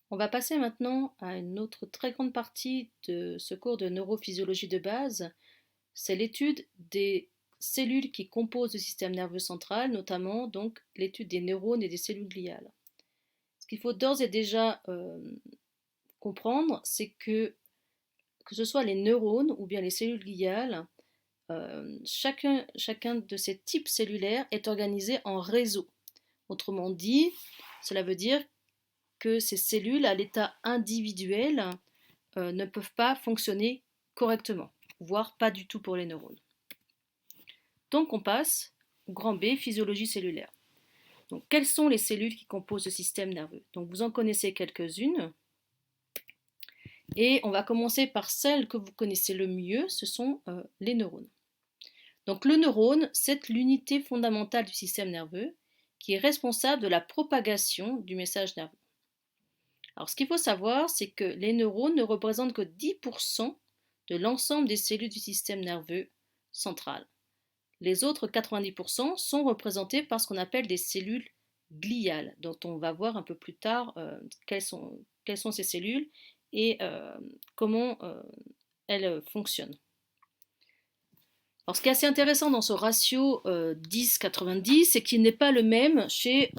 On va passer maintenant à une autre très grande partie de ce cours de neurophysiologie de base. C'est l'étude des cellules qui composent le système nerveux central, notamment donc l'étude des neurones et des cellules gliales. Ce qu'il faut d'ores et déjà comprendre, c'est que ce soit les neurones ou bien les cellules gliales, chacun de ces types cellulaires est organisé en réseau. Autrement dit, cela veut dire que ces cellules à l'état individuel ne peuvent pas fonctionner correctement, voire pas du tout pour les neurones. Donc on passe au grand B, physiologie cellulaire. Donc quelles sont les cellules qui composent le système nerveux? Donc vous en connaissez quelques-unes. Et on va commencer par celles que vous connaissez le mieux, ce sont les neurones. Donc le neurone, c'est l'unité fondamentale du système nerveux qui est responsable de la propagation du message nerveux. Alors ce qu'il faut savoir, c'est que les neurones ne représentent que 10% de l'ensemble des cellules du système nerveux central. Les autres 90% sont représentés par ce qu'on appelle des cellules gliales, dont on va voir un peu plus tard quelles sont ces cellules et comment elles fonctionnent. Alors, ce qui est assez intéressant dans ce ratio 10-90, c'est qu'il n'est pas le même chez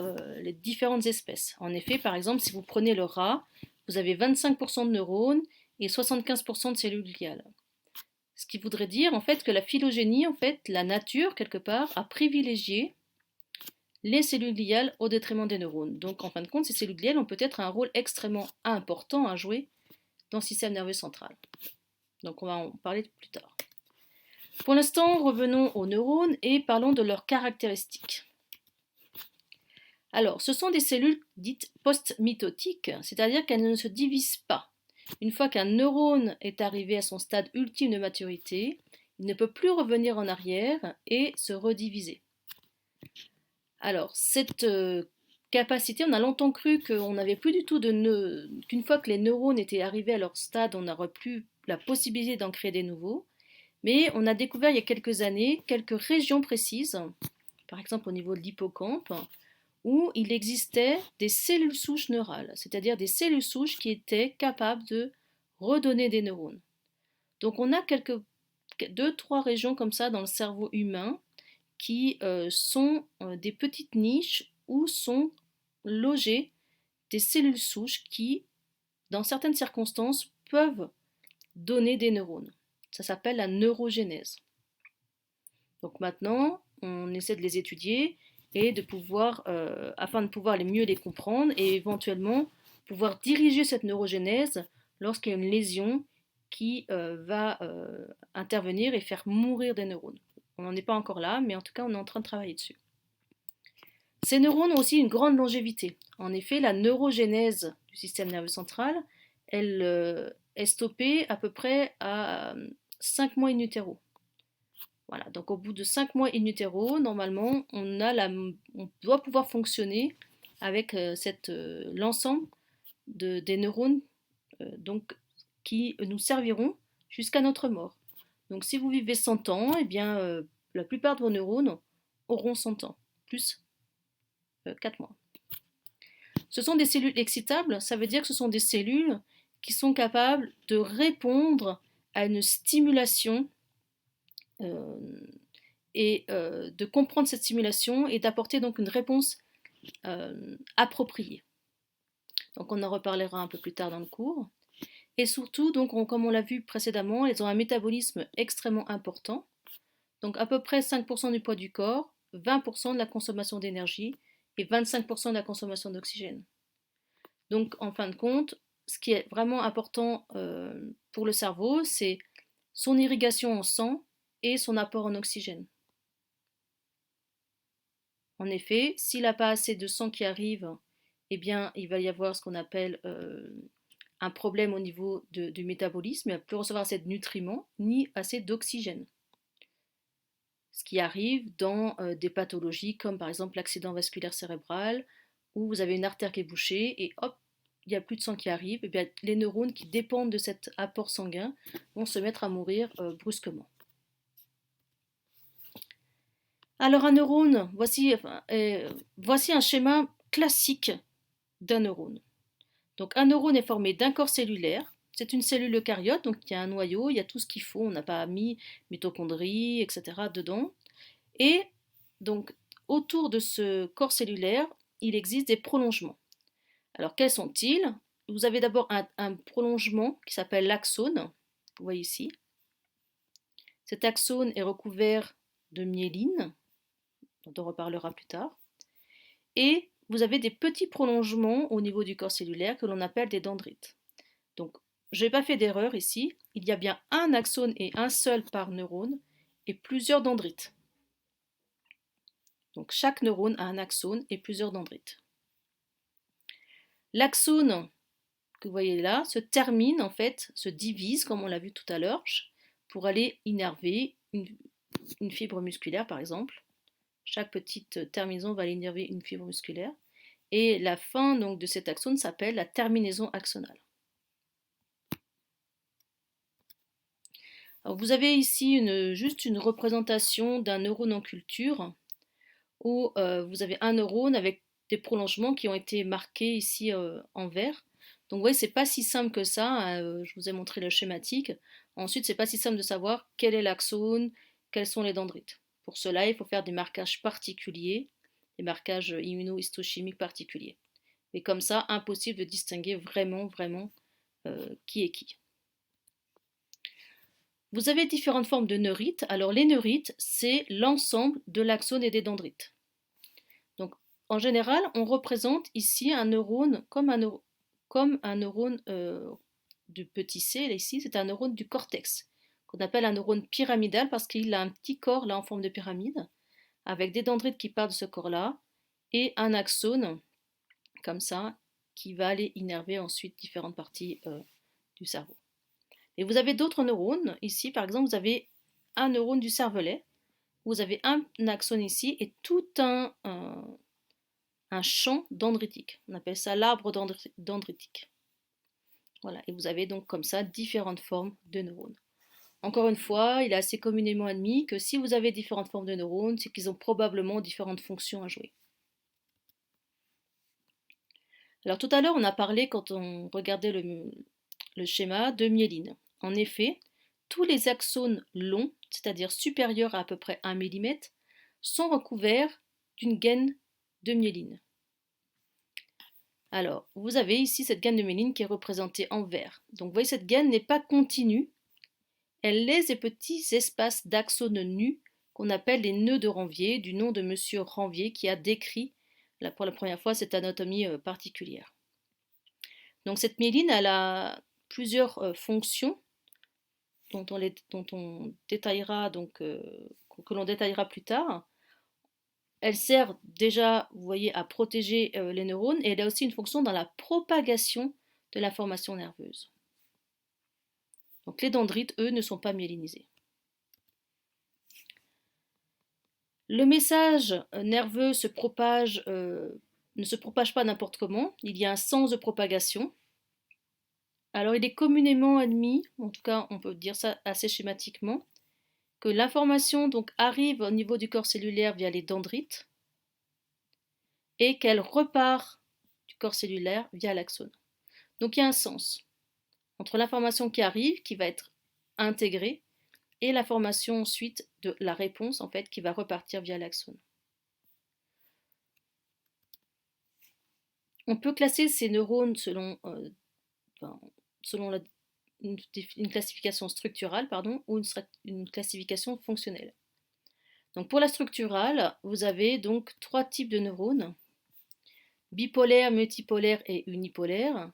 les différentes espèces. En effet, par exemple, si vous prenez le rat, vous avez 25% de neurones et 75% de cellules gliales. Ce qui voudrait dire en fait que la phylogénie, en fait, la nature, quelque part, a privilégié les cellules gliales au détriment des neurones. Donc, en fin de compte, ces cellules gliales ont peut-être un rôle extrêmement important à jouer dans le système nerveux central. Donc, on va en parler plus tard. Pour l'instant, revenons aux neurones et parlons de leurs caractéristiques. Alors, ce sont des cellules dites post-mitotiques, c'est-à-dire qu'elles ne se divisent pas. Une fois qu'un neurone est arrivé à son stade ultime de maturité, il ne peut plus revenir en arrière et se rediviser. Alors, cette capacité, on a longtemps cru qu'on n'avait plus du tout qu'une fois que les neurones étaient arrivés à leur stade, on n'aurait plus la possibilité d'en créer des nouveaux. Mais on a découvert il y a quelques années quelques régions précises, par exemple au niveau de l'hippocampe, où il existait des cellules souches neurales, c'est-à-dire des cellules souches qui étaient capables de redonner des neurones. Donc on a deux, trois régions comme ça dans le cerveau humain qui sont des petites niches où sont logées des cellules souches qui, dans certaines circonstances, peuvent donner des neurones. Ça s'appelle la neurogénèse. Donc maintenant, on essaie de les étudier et de pouvoir, afin de pouvoir mieux les comprendre et éventuellement pouvoir diriger cette neurogénèse lorsqu'il y a une lésion qui va intervenir et faire mourir des neurones. On n'en est pas encore là, mais en tout cas, on est en train de travailler dessus. Ces neurones ont aussi une grande longévité. En effet, la neurogénèse du système nerveux central, elle est stoppée à peu près à 5 mois in utero. Voilà, donc au bout de 5 mois in utero, normalement, on doit pouvoir fonctionner avec l'ensemble des neurones donc, qui nous serviront jusqu'à notre mort. Donc si vous vivez 100 ans, eh bien, la plupart de vos neurones auront 100 ans, plus 4 mois. Ce sont des cellules excitables, ça veut dire que ce sont des cellules qui sont capables de répondre à une stimulation et de comprendre cette stimulation et d'apporter donc une réponse appropriée. Donc on en reparlera un peu plus tard dans le cours. Et surtout, donc, comme on l'a vu précédemment, elles ont un métabolisme extrêmement important. Donc à peu près 5% du poids du corps, 20% de la consommation d'énergie et 25% de la consommation d'oxygène. Donc en fin de compte, ce qui est vraiment important pour le cerveau, c'est son irrigation en sang et son apport en oxygène. En effet, s'il n'a pas assez de sang qui arrive, eh bien, il va y avoir ce qu'on appelle un problème au niveau du métabolisme. Il ne va plus recevoir assez de nutriments ni assez d'oxygène. Ce qui arrive dans des pathologies comme par exemple l'accident vasculaire cérébral, où vous avez une artère qui est bouchée et hop, il n'y a plus de sang qui arrive, et bien les neurones qui dépendent de cet apport sanguin vont se mettre à mourir brusquement. Alors un neurone, voici un schéma classique d'un neurone. Donc un neurone est formé d'un corps cellulaire. C'est une cellule eucaryote, donc il y a un noyau, il y a tout ce qu'il faut. On n'a pas mis mitochondries, etc. dedans. Et donc autour de ce corps cellulaire, il existe des prolongements. Alors quels sont-ils? Vous avez d'abord un prolongement qui s'appelle l'axone. Vous voyez ici. Cet axone est recouvert de myéline, dont on reparlera plus tard. Et vous avez des petits prolongements au niveau du corps cellulaire que l'on appelle des dendrites. Donc, je n'ai pas fait d'erreur ici. Il y a bien un axone et un seul par neurone et plusieurs dendrites. Donc, chaque neurone a un axone et plusieurs dendrites. L'axone que vous voyez là se termine, en fait, se divise, comme on l'a vu tout à l'heure, pour aller innerver une fibre musculaire, par exemple. Chaque petite terminaison va aller innerver une fibre musculaire. Et la fin donc, de cet axone s'appelle la terminaison axonale. Alors, vous avez ici juste une représentation d'un neurone en culture où vous avez un neurone avec des prolongements qui ont été marqués ici en vert. Donc vous voyez, c'est pas si simple que ça, hein, je vous ai montré le schématique. Ensuite, c'est pas si simple de savoir quel est l'axone, quels sont les dendrites. Pour cela, il faut faire des marquages particuliers, des marquages immunohistochimiques particuliers. Et comme ça, impossible de distinguer vraiment qui est qui. Vous avez différentes formes de neurites. Alors les neurites, c'est l'ensemble de l'axone et des dendrites. Donc en général, on représente ici un neurone comme un neurone du petit c, là, ici, c'est un neurone du cortex, qu'on appelle un neurone pyramidal parce qu'il a un petit corps là en forme de pyramide, avec des dendrites qui partent de ce corps-là, et un axone, comme ça, qui va aller innerver ensuite différentes parties du cerveau. Et vous avez d'autres neurones. Ici, par exemple, vous avez un neurone du cervelet. Vous avez un axone ici et tout un champ dendritique. On appelle ça l'arbre dendritique. Voilà. Et vous avez donc comme ça différentes formes de neurones. Encore une fois, il est assez communément admis que si vous avez différentes formes de neurones, c'est qu'ils ont probablement différentes fonctions à jouer. Alors tout à l'heure, on a parlé, quand on regardait le schéma, de myéline. En effet, tous les axones longs, c'est-à-dire supérieurs à peu près 1 mm, sont recouverts d'une gaine de myéline. Alors, vous avez ici cette gaine de myéline qui est représentée en vert. Donc, vous voyez, cette gaine n'est pas continue. Elle laisse des petits espaces d'axones nus qu'on appelle les nœuds de Ranvier, du nom de monsieur Ranvier qui a décrit pour la première fois cette anatomie particulière. Donc, cette myéline, elle a plusieurs fonctions dont on détaillera que l'on détaillera plus tard. Elle sert déjà, vous voyez, à protéger les neurones et elle a aussi une fonction dans la propagation de l'information nerveuse. Donc les dendrites, eux, ne sont pas myélinisés. Le message nerveux ne se propage pas n'importe comment, il y a un sens de propagation. Alors il est communément admis, en tout cas on peut dire ça assez schématiquement, que l'information donc arrive au niveau du corps cellulaire via les dendrites et qu'elle repart du corps cellulaire via l'axone. Donc il y a un sens entre l'information qui arrive, qui va être intégrée, et l'information ensuite de la réponse en fait qui va repartir via l'axone. On peut classer ces neurones selon une classification structurale ou une classification fonctionnelle. Donc pour la structurale, vous avez donc 3 types de neurones, bipolaires, multipolaires et unipolaires.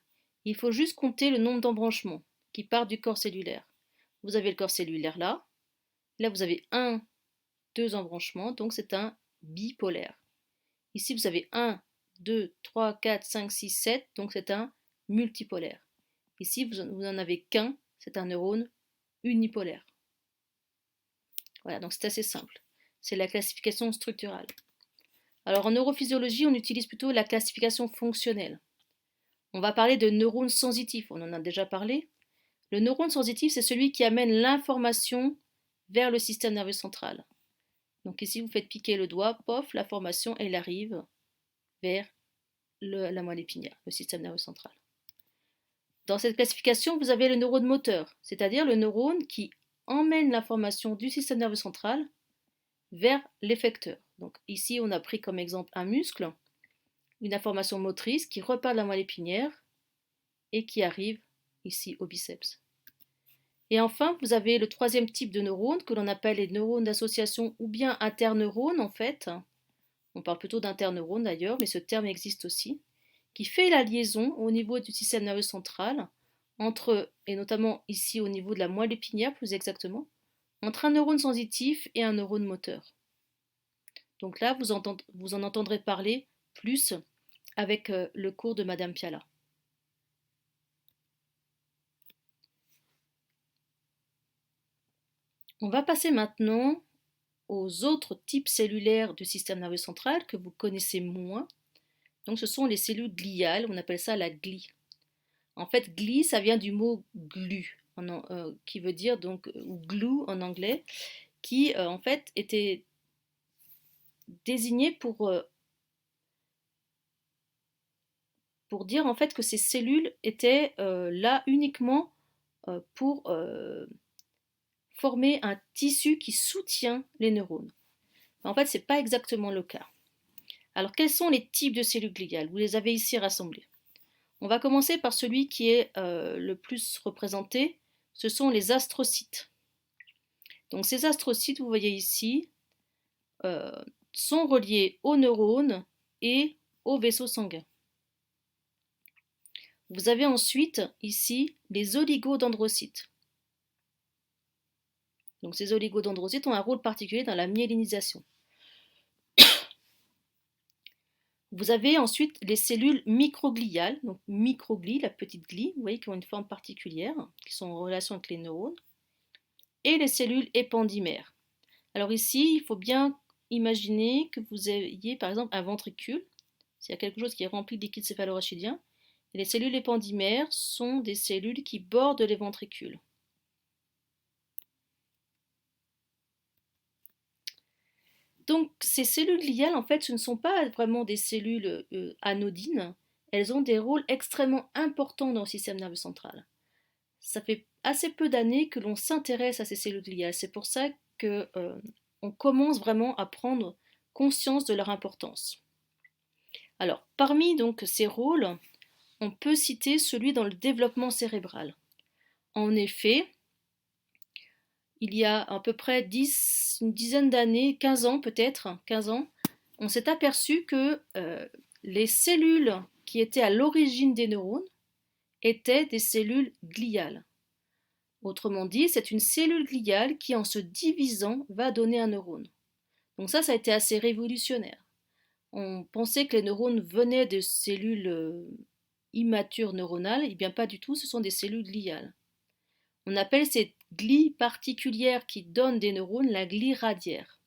Il faut juste compter le nombre d'embranchements qui partent du corps cellulaire. Vous avez le corps cellulaire là. Là, vous avez 2 embranchements, donc c'est un bipolaire. Ici, vous avez 1, 2, 3, 4, 5, 6, 7, donc c'est un multipolaire. Ici, vous n'en avez qu'un, c'est un neurone unipolaire. Voilà, donc c'est assez simple. C'est la classification structurale. Alors en neurophysiologie, on utilise plutôt la classification fonctionnelle. On va parler de neurones sensitifs, on en a déjà parlé. Le neurone sensitif, c'est celui qui amène l'information vers le système nerveux central. Donc ici, vous faites piquer le doigt, pof, l'information, elle arrive vers la moelle épinière, le système nerveux central. Dans cette classification, vous avez le neurone moteur, c'est-à-dire le neurone qui emmène l'information du système nerveux central vers l'effecteur. Donc ici, on a pris comme exemple un muscle, une information motrice qui repart de la moelle épinière et qui arrive ici au biceps. Et enfin, vous avez le troisième type de neurones que l'on appelle les neurones d'association ou bien interneurones en fait. On parle plutôt d'interneurones d'ailleurs, mais ce terme existe aussi, qui fait la liaison au niveau du système nerveux central entre, et notamment ici au niveau de la moelle épinière plus exactement, entre un neurone sensitif et un neurone moteur. Donc là, vous en entendrez parler plus avec le cours de Madame Piala. On va passer maintenant aux autres types cellulaires du système nerveux central que vous connaissez moins. Donc ce sont les cellules gliales, on appelle ça la glie. En fait, glie, ça vient du mot glu, qui veut dire donc, ou glue en anglais, qui en fait était désigné pour dire en fait que ces cellules étaient là uniquement pour former un tissu qui soutient les neurones. En fait, ce n'est pas exactement le cas. Alors, quels sont les types de cellules gliales? Vous les avez ici rassemblés. On va commencer par celui qui est le plus représenté, ce sont les astrocytes. Donc ces astrocytes, vous voyez ici, sont reliés aux neurones et aux vaisseaux sanguins. Vous avez ensuite ici les oligodendrocytes. Donc ces oligodendrocytes ont un rôle particulier dans la myélinisation. Vous avez ensuite les cellules microgliales, donc microglies, la petite glie, vous voyez, qui ont une forme particulière, qui sont en relation avec les neurones, et les cellules épandymères. Alors ici, il faut bien imaginer que vous ayez par exemple un ventricule, s'il y a quelque chose qui est rempli de liquide céphalorachidien, et les cellules épandymères sont des cellules qui bordent les ventricules. Donc ces cellules gliales, en fait, ce ne sont pas vraiment des cellules anodines, elles ont des rôles extrêmement importants dans le système nerveux central. Ça fait assez peu d'années que l'on s'intéresse à ces cellules gliales, c'est pour ça qu'on commence vraiment à prendre conscience de leur importance. Alors, parmi donc ces rôles, on peut citer celui dans le développement cérébral. En effet, il y a à peu près une dizaine d'années, 15 ans peut-être, 15 ans, on s'est aperçu que les cellules qui étaient à l'origine des neurones étaient des cellules gliales. Autrement dit, c'est une cellule gliale qui, en se divisant, va donner un neurone. Donc ça a été assez révolutionnaire. On pensait que les neurones venaient de cellules immatures neuronales, et bien pas du tout, ce sont des cellules gliales. On appelle cette glie particulière qui donne des neurones la glie radiaire.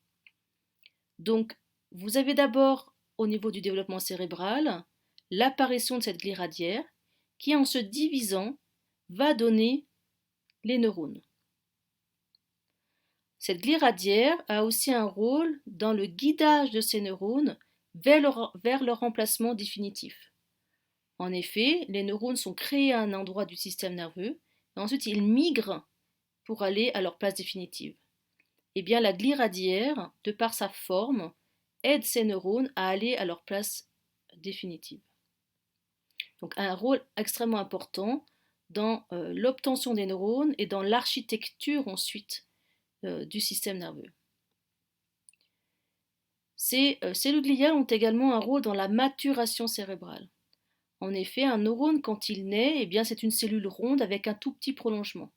Donc, vous avez d'abord, au niveau du développement cérébral, l'apparition de cette glie radiaire qui, en se divisant, va donner les neurones. Cette glie radiaire a aussi un rôle dans le guidage de ces neurones vers leur remplacement définitif. En effet, les neurones sont créés à un endroit du système nerveux et ensuite ils migrent pour aller à leur place définitive. Eh bien, la glie radiaire, de par sa forme, aide ces neurones à aller à leur place définitive. Donc un rôle extrêmement important dans l'obtention des neurones et dans l'architecture ensuite du système nerveux. Ces cellules gliales ont également un rôle dans la maturation cérébrale. En effet, un neurone, quand il naît, eh bien, c'est une cellule ronde avec un tout petit prolongement.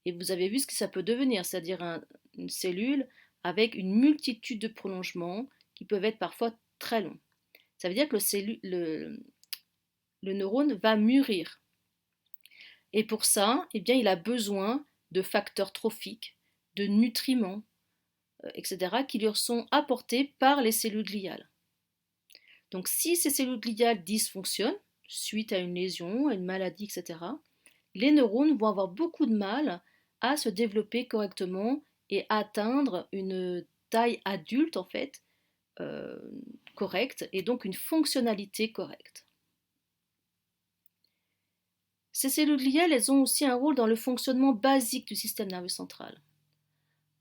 Et vous avez vu ce que ça peut devenir, c'est-à-dire une cellule avec une multitude de prolongements qui peuvent être parfois très longs. Ça veut dire que le neurone va mûrir. Et pour ça, eh bien, il a besoin de facteurs trophiques, de nutriments, etc., qui lui sont apportés par les cellules gliales. Donc si ces cellules gliales dysfonctionnent, suite à une lésion, à une maladie, etc., les neurones vont avoir beaucoup de mal à se développer correctement et atteindre une taille adulte, en fait, correcte, et donc une fonctionnalité correcte. Ces cellules gliales, elles ont aussi un rôle dans le fonctionnement basique du système nerveux central.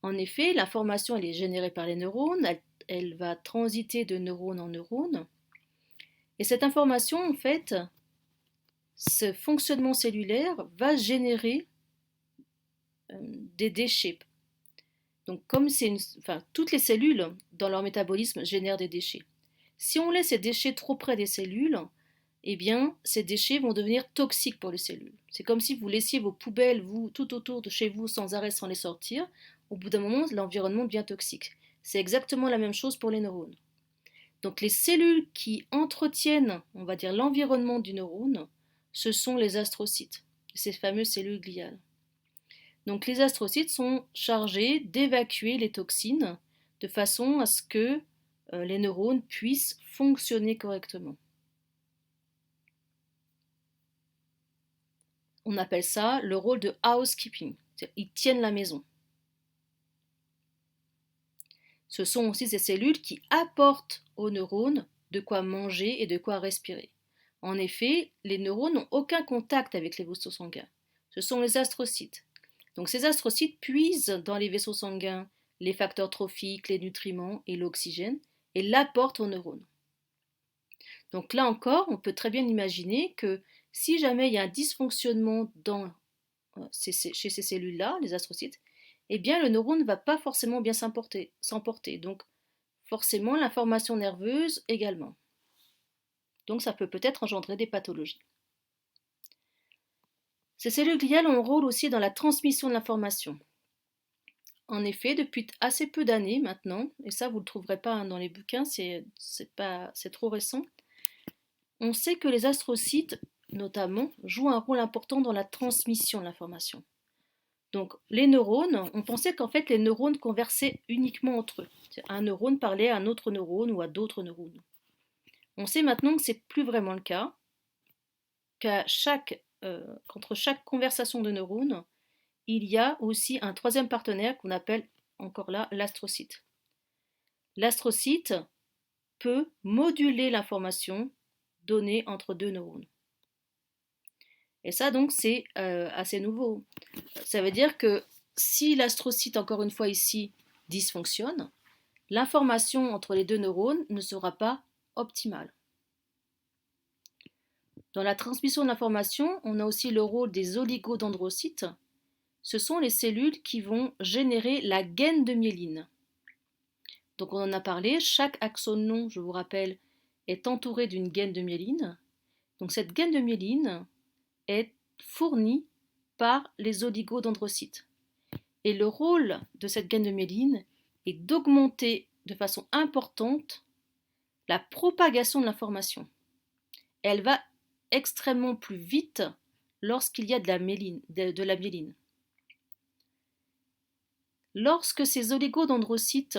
En effet, l'information elle est générée par les neurones, elle va transiter de neurone en neurone. Et cette information, en fait, ce fonctionnement cellulaire va générer des déchets. Donc, comme toutes les cellules, dans leur métabolisme, génèrent des déchets. Si on laisse ces déchets trop près des cellules, eh bien, ces déchets vont devenir toxiques pour les cellules. C'est comme si vous laissiez vos poubelles tout autour de chez vous sans arrêt, sans les sortir. Au bout d'un moment, l'environnement devient toxique. C'est exactement la même chose pour les neurones. Donc les cellules qui entretiennent, on va dire, l'environnement du neurone, ce sont les astrocytes, ces fameuses cellules gliales. Donc les astrocytes sont chargés d'évacuer les toxines de façon à ce que les neurones puissent fonctionner correctement. On appelle ça le rôle de housekeeping, ils tiennent la maison. Ce sont aussi ces cellules qui apportent aux neurones de quoi manger et de quoi respirer. En effet, les neurones n'ont aucun contact avec les vaisseaux sanguins. Ce sont les astrocytes. Donc ces astrocytes puisent dans les vaisseaux sanguins les facteurs trophiques, les nutriments et l'oxygène et l'apportent aux neurones. Donc là encore, on peut très bien imaginer que si jamais il y a un dysfonctionnement chez ces cellules-là, les astrocytes, eh bien le neurone ne va pas forcément bien s'emporter. Donc forcément l'information nerveuse également. Donc ça peut peut-être engendrer des pathologies. Ces cellules gliales ont un rôle aussi dans la transmission de l'information. En effet, depuis assez peu d'années maintenant, et ça vous ne le trouverez pas dans les bouquins, c'est trop récent, on sait que les astrocytes, notamment, jouent un rôle important dans la transmission de l'information. Donc les neurones, on pensait qu'en fait les neurones conversaient uniquement entre eux. Un neurone parlait à un autre neurone ou à d'autres neurones. On sait maintenant que ce n'est plus vraiment le cas, qu'entre chaque conversation de neurones, il y a aussi un troisième partenaire qu'on appelle encore là l'astrocyte. L'astrocyte peut moduler l'information donnée entre deux neurones. Et ça donc c'est assez nouveau. Ça veut dire que si l'astrocyte, encore une fois ici, dysfonctionne, l'information entre les deux neurones ne sera pas optimale. Dans la transmission de l'information, on a aussi le rôle des oligodendrocytes. Ce sont les cellules qui vont générer la gaine de myéline. Donc on en a parlé, chaque axone long, je vous rappelle, est entouré d'une gaine de myéline. Donc cette gaine de myéline est fournie par les oligodendrocytes. Et le rôle de cette gaine de myéline est d'augmenter de façon importante la propagation de l'information. Elle va extrêmement plus vite lorsqu'il y a de la myéline. Lorsque ces oligodendrocytes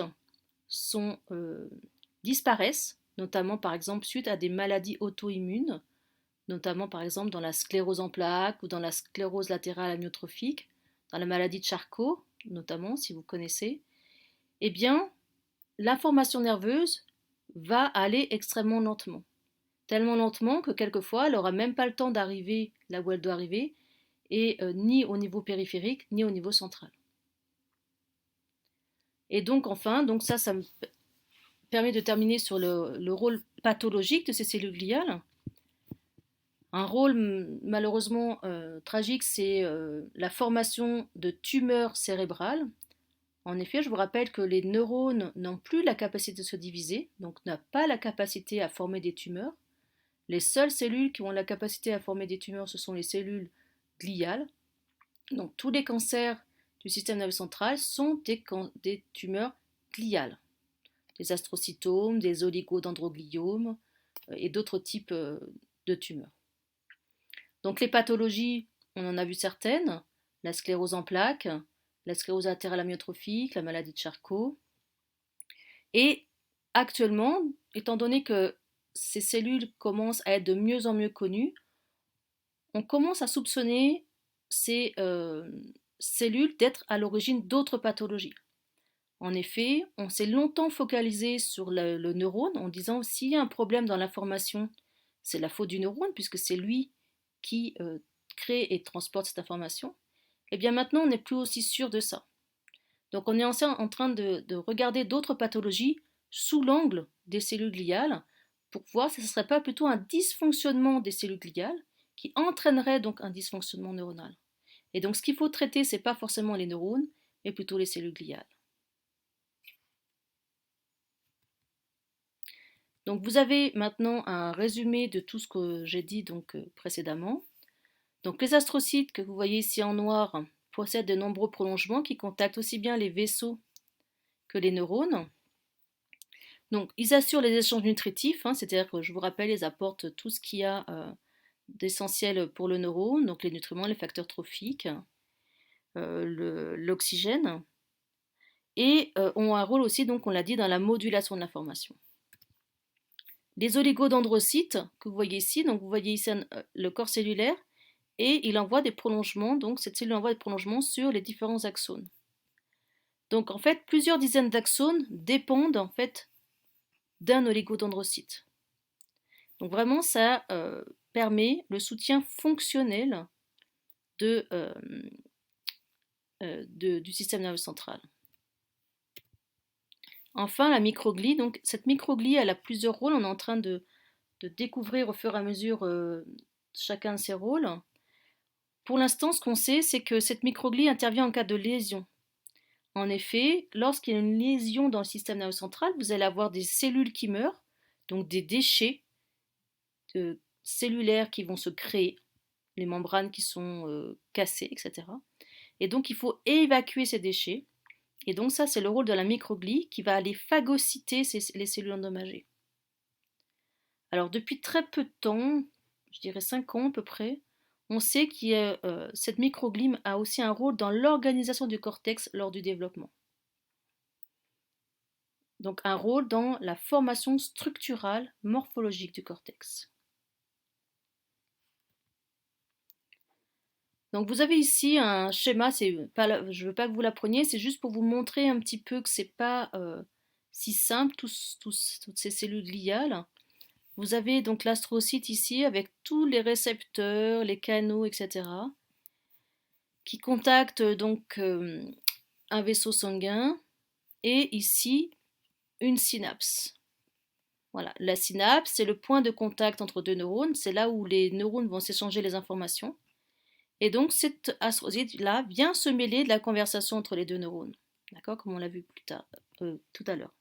disparaissent, notamment par exemple suite à des maladies auto-immunes, notamment par exemple dans la sclérose en plaques ou dans la sclérose latérale amyotrophique, dans la maladie de Charcot, notamment si vous connaissez, eh bien l'information nerveuse va aller extrêmement lentement. Tellement lentement que quelquefois elle n'aura même pas le temps d'arriver là où elle doit arriver, et ni au niveau périphérique, ni au niveau central. Et donc enfin, ça me permet de terminer sur le rôle pathologique de ces cellules gliales. Un rôle malheureusement tragique, c'est la formation de tumeurs cérébrales. En effet, je vous rappelle que les neurones n'ont plus la capacité de se diviser, donc n'ont pas la capacité à former des tumeurs. Les seules cellules qui ont la capacité à former des tumeurs, ce sont les cellules gliales. Donc tous les cancers du système nerveux central sont des tumeurs gliales. Des astrocytomes, des oligodendrogliomes et d'autres types de tumeurs. Donc les pathologies, on en a vu certaines, la sclérose en plaques, la sclérose latérale amyotrophique, la maladie de Charcot. Et actuellement, étant donné que ces cellules commencent à être de mieux en mieux connues, on commence à soupçonner ces cellules d'être à l'origine d'autres pathologies. En effet, on s'est longtemps focalisé sur le neurone en disant s'il y a un problème dans l'information, c'est la faute du neurone puisque c'est lui qui crée et transporte cette information, et bien maintenant on n'est plus aussi sûr de ça. Donc on est en train de regarder d'autres pathologies sous l'angle des cellules gliales pour voir si ce ne serait pas plutôt un dysfonctionnement des cellules gliales qui entraînerait donc un dysfonctionnement neuronal. Et donc ce qu'il faut traiter, ce n'est pas forcément les neurones, mais plutôt les cellules gliales. Donc vous avez maintenant un résumé de tout ce que j'ai dit précédemment. Donc les astrocytes que vous voyez ici en noir possèdent de nombreux prolongements qui contactent aussi bien les vaisseaux que les neurones. Donc ils assurent les échanges nutritifs, c'est-à-dire que je vous rappelle, ils apportent tout ce qu'il y a d'essentiel pour le neurone, donc les nutriments, les facteurs trophiques, l'oxygène, et ont un rôle aussi, donc on l'a dit, dans la modulation de l'information. Les oligodendrocytes que vous voyez ici, donc vous voyez ici le corps cellulaire, et il envoie des prolongements, donc cette cellule envoie des prolongements sur les différents axones. Donc en fait, plusieurs dizaines d'axones dépendent en fait d'un oligodendrocyte. Donc vraiment, ça permet le soutien fonctionnel du système nerveux central. Enfin, la microglie. Donc cette microglie, elle a plusieurs rôles. On est en train de découvrir au fur et à mesure chacun de ses rôles. Pour l'instant, ce qu'on sait, c'est que cette microglie intervient en cas de lésion. En effet, lorsqu'il y a une lésion dans le système nerveux central, vous allez avoir des cellules qui meurent, donc des déchets cellulaires qui vont se créer, les membranes qui sont cassées, etc. Et donc il faut évacuer ces déchets. Et donc ça, c'est le rôle de la microglie qui va aller phagocyter les cellules endommagées. Alors depuis très peu de temps, je dirais 5 ans à peu près, on sait que cette microglie a aussi un rôle dans l'organisation du cortex lors du développement. Donc un rôle dans la formation structurale morphologique du cortex. Donc vous avez ici un schéma, je ne veux pas que vous l'appreniez, c'est juste pour vous montrer un petit peu que ce n'est pas si simple, toutes ces cellules gliales. Vous avez donc l'astrocyte ici avec tous les récepteurs, les canaux, etc. qui contactent donc un vaisseau sanguin et ici une synapse. Voilà, la synapse, c'est le point de contact entre deux neurones, c'est là où les neurones vont s'échanger les informations. Et donc cet astrocyte-là vient se mêler de la conversation entre les deux neurones, d'accord, comme on l'a vu tout à l'heure.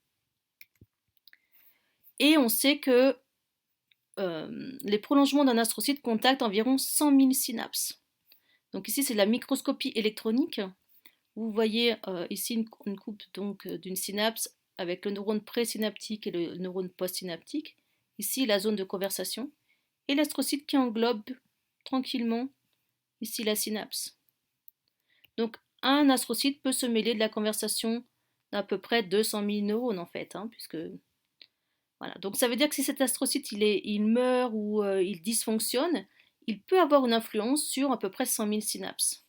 Et on sait que les prolongements d'un astrocyte contactent environ 100 000 synapses. Donc ici c'est la microscopie électronique. Vous voyez ici une coupe d'une synapse avec le neurone présynaptique et le neurone postsynaptique. Ici la zone de conversation et l'astrocyte qui englobe tranquillement ici la synapse. Donc un astrocyte peut se mêler de la conversation d'à peu près 200 000 neurones en fait, puisque voilà. Donc ça veut dire que si cet astrocyte il meurt ou il dysfonctionne, il peut avoir une influence sur à peu près 100 000 synapses.